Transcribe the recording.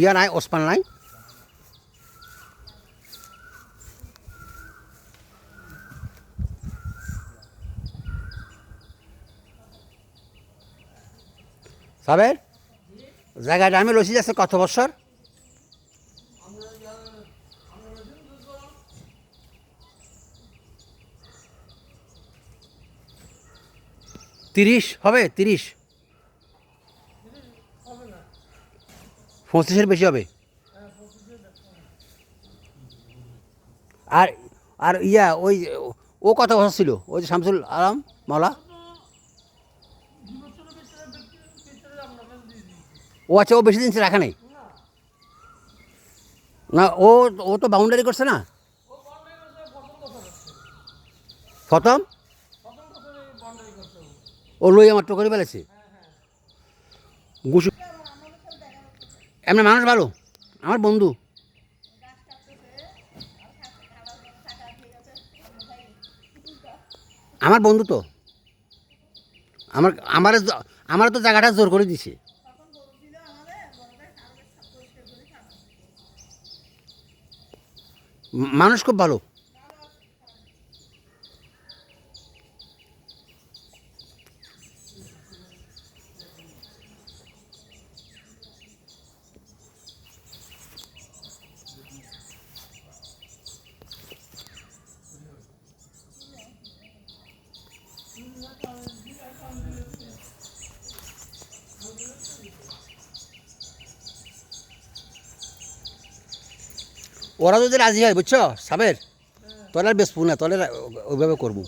ইয়া নাই, ওসমান নাই। সাবের জায়গাটা আমি লইছি যাচ্ছে কত বছর? 30 হবে, 30 35-এর বেশি হবে। আর আর ইয়া ওই ও কত বছর ছিল, ওই যে শামসুল আলম মাওলা? ও আচ্ছা, ও বেশি দিন রাখা নেই না? ও ও তো বাউন্ডারি করছে না প্রথম? ও লই আমার তো করে ফেলেছে গুছু। এমনি মানুষ ভালো, আমার বন্ধু। আমার বন্ধু তো, আমার আমার আমার তো জায়গাটা জোর করে দিছে। মানুষ খুব ভালো। ওরা যদি রাজি হয় বুঝছো সাবের, তাহলে আর বেসবো না, তাহলে ওইভাবে করবো।